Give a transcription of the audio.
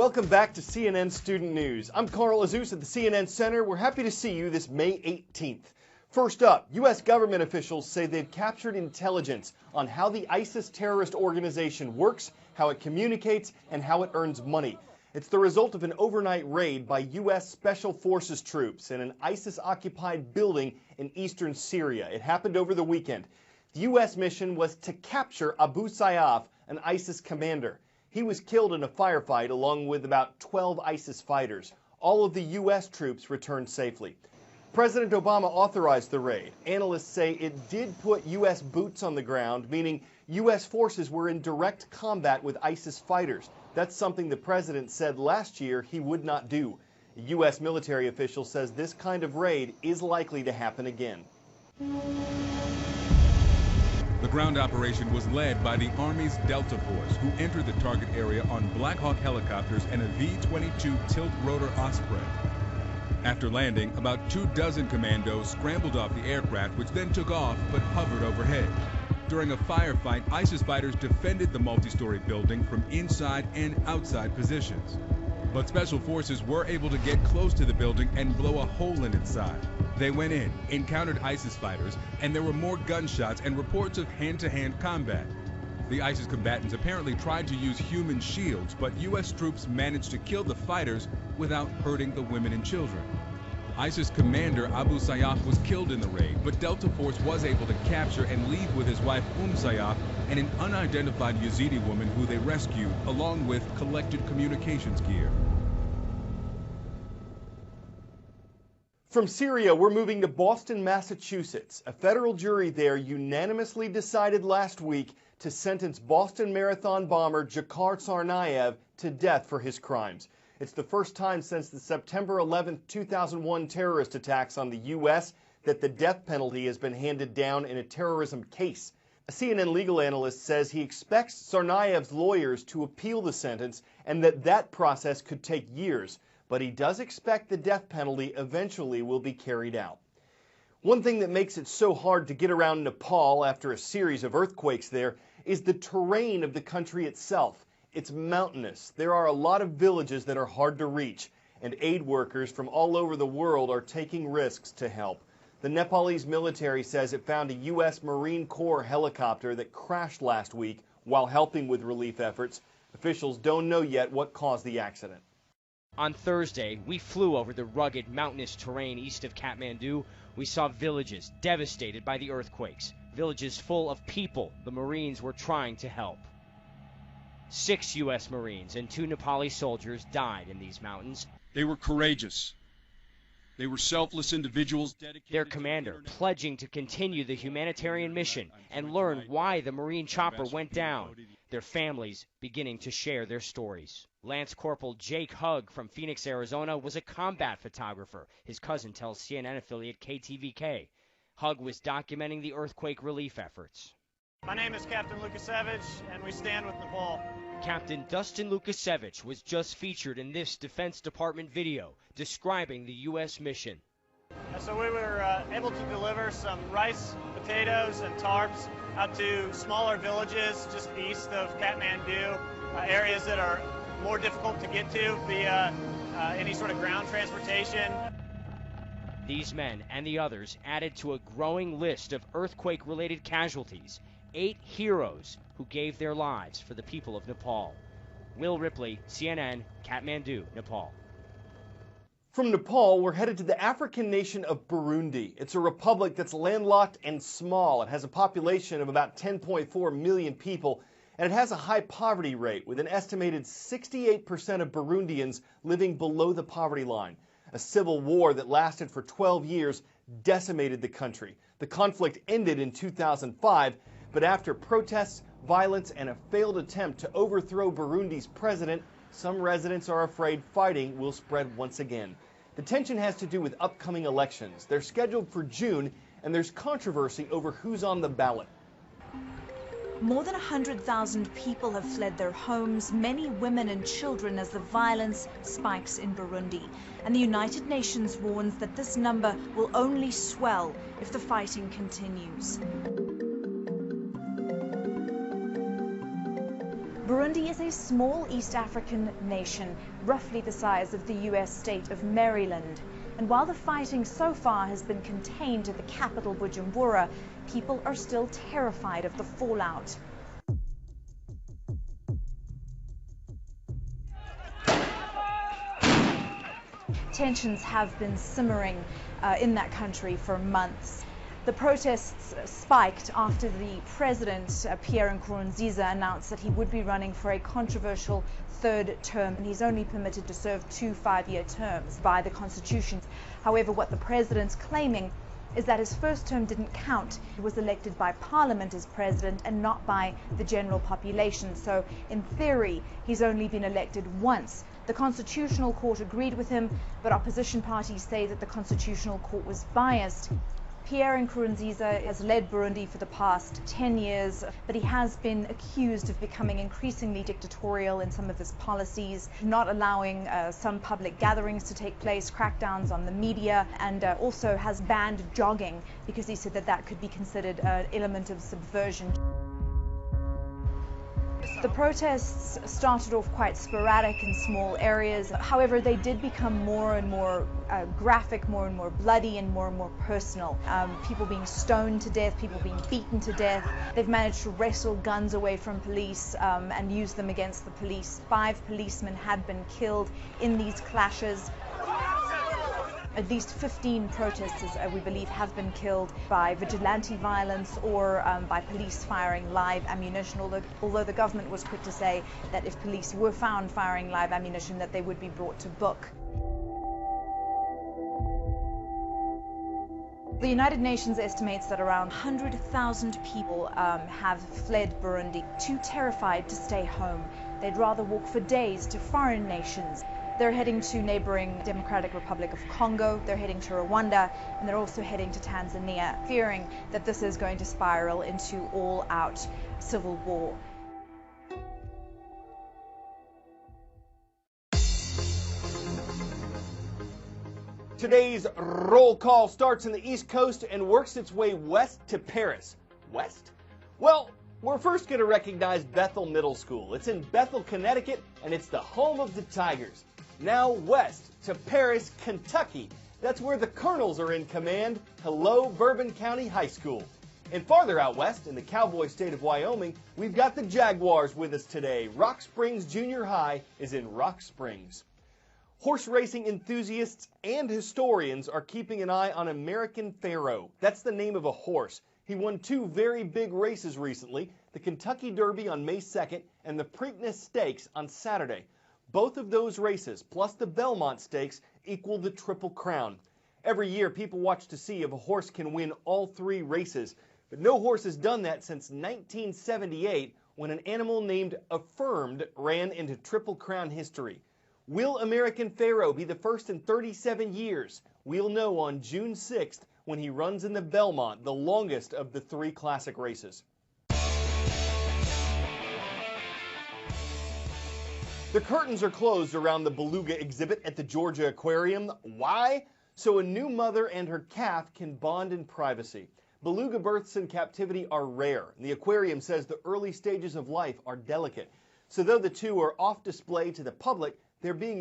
Welcome back to CNN Student News. I'm Carl Azus at the CNN Center. We're happy to see you this May 18th. First up, U.S. government officials say they've captured intelligence on how the ISIS terrorist organization works, how it communicates, and how it earns money. It's the result of an overnight raid by U.S. Special Forces troops in an ISIS-occupied building in eastern Syria. It happened over the weekend. The U.S. mission was to capture Abu Sayyaf, an ISIS commander. He was killed in a firefight along with about 12 ISIS fighters. All of the U.S. troops returned safely. President Obama authorized the raid. Analysts say it did put U.S. boots on the ground, meaning U.S. forces were in direct combat with ISIS fighters. That's something the president said last year he would not do. A U.S. military official says this kind of raid is likely to happen again. The ground operation was led by the Army's Delta Force, who entered the target area on Black Hawk helicopters and a V-22 tilt-rotor Osprey. After landing, about 24 commandos scrambled off the aircraft, which then took off but hovered overhead. During a firefight, ISIS fighters defended the multi-story building from inside and outside positions. But Special Forces were able to get close to the building and blow a hole in its side. They went in, encountered ISIS fighters, and there were more gunshots and reports of hand-to-hand combat. The ISIS combatants apparently tried to use human shields, but U.S. troops managed to kill the fighters without hurting the women and children. ISIS commander Abu Sayyaf was killed in the raid, but Delta Force was able to capture and leave with his wife Sayyaf and an unidentified Yazidi woman who they rescued, along with collected communications gear. From Syria, we're moving to Boston, Massachusetts. A federal jury there unanimously decided last week to sentence Boston Marathon bomber Dzhokhar Tsarnaev to death for his crimes. It's the first time since the September 11, 2001 terrorist attacks on the U.S. that the death penalty has been handed down in a terrorism case. A CNN legal analyst says he expects Tsarnaev's lawyers to appeal the sentence and that process could take years. But he does expect the death penalty eventually will be carried out. One thing that makes it so hard to get around Nepal after a series of earthquakes there is the terrain of the country itself. It's mountainous. There are a lot of villages that are hard to reach, and aid workers from all over the world are taking risks to help. The Nepalese military says it found a U.S. Marine Corps helicopter that crashed last week while helping with relief efforts. Officials don't know yet what caused the accident. On Thursday, we flew over the rugged, mountainous terrain east of Kathmandu. We saw villages devastated by the earthquakes, villages full of people the Marines were trying to help. 6 U.S. Marines and 2 Nepali soldiers died in these mountains. They were courageous. They were selfless individuals dedicated. Their commander pledging to continue the humanitarian mission and learn why the Marine chopper went down. Their families beginning to share their stories. Lance Corporal Jake Hugg from Phoenix, Arizona, was a combat photographer. His cousin tells CNN affiliate KTVK. Hugg was documenting the earthquake relief efforts. My name is Captain Lukasevich, and we stand with Nepal. Captain Dustin Lukasevich was just featured in this Defense Department video describing the U.S. mission. So we were able to deliver some rice, potatoes, and tarps out to smaller villages just east of Kathmandu, areas that are more difficult to get to via any sort of ground transportation. These men and the others added to a growing list of earthquake-related casualties. 8 heroes who gave their lives for the people of Nepal. Will Ripley, CNN, Kathmandu, Nepal. From Nepal, we're headed to the African nation of Burundi. It's a republic that's landlocked and small. It has a population of about 10.4 million people, and it has a high poverty rate, with an estimated 68% of Burundians living below the poverty line. A civil war that lasted for 12 years decimated the country. The conflict ended in 2005, but after protests, violence, and a failed attempt to overthrow Burundi's president, some residents are afraid fighting will spread once again. The tension has to do with upcoming elections. They're scheduled for June, and there's controversy over who's on the ballot. More than 100,000 people have fled their homes, many women and children, as the violence spikes in Burundi. And the United Nations warns that this number will only swell if the fighting continues. Burundi is a small East African nation, roughly the size of the US state of Maryland. And while the fighting so far has been contained to the capital, Bujumbura, people are still terrified of the fallout. Tensions have been simmering in that country for months. The protests spiked after the president, Pierre Nkurunziza, announced that he would be running for a controversial third term, and he's only permitted to serve 2 5-year terms by the Constitution. However, what the president's claiming is that his first term didn't count. He was elected by parliament as president and not by the general population. So in theory, he's only been elected once. The Constitutional Court agreed with him, but opposition parties say that the Constitutional Court was biased. Pierre Nkurunziza has led Burundi for the past 10 years, but he has been accused of becoming increasingly dictatorial in some of his policies, not allowing some public gatherings to take place, crackdowns on the media, and also has banned jogging because he said that that could be considered an element of subversion. The protests started off quite sporadic in small areas. However, they did become more and more graphic, more and more bloody, and more personal. People being stoned to death, people being beaten to death. They've managed to wrestle guns away from police and use them against the police. 5 policemen had been killed in these clashes. At least 15 protesters, we believe, have been killed by vigilante violence or by police firing live ammunition, although the government was quick to say that if police were found firing live ammunition, that they would be brought to book. The United Nations estimates that around 100,000 people have fled Burundi, too terrified to stay home. They'd rather walk for days to foreign nations. They're heading to neighboring Democratic Republic of Congo, they're heading to Rwanda, and they're also heading to Tanzania, fearing that this is going to spiral into all-out civil war. Today's roll call starts in the East Coast and works its way west to Paris. West? Well, we're first going to recognize Bethel Middle School. It's in Bethel, Connecticut, and it's the home of the Tigers. Now west to Paris, Kentucky. That's where the Colonels are in command. Hello, Bourbon County High School. And farther out west, in the cowboy state of Wyoming, we've got the Jaguars with us today. Rock Springs Junior High is in Rock Springs. Horse racing enthusiasts and historians are keeping an eye on American Pharoah. That's the name of a horse. He won 2 very big races recently, the Kentucky Derby on May 2nd and the Preakness Stakes on Saturday. Both of those races, plus the Belmont Stakes, equal the Triple Crown. Every year, people watch to see if a horse can win all 3 races, but no horse has done that since 1978, when an animal named Affirmed ran into Triple Crown history. Will American Pharoah be the first in 37 years? We'll know on June 6th when he runs in the Belmont, the longest of the 3 classic races. The curtains are closed around the beluga exhibit at the Georgia Aquarium. Why? So a new mother and her calf can bond in privacy. Beluga births in captivity are rare. The aquarium says the early stages of life are delicate. So though the 2 are off display to the public, they're being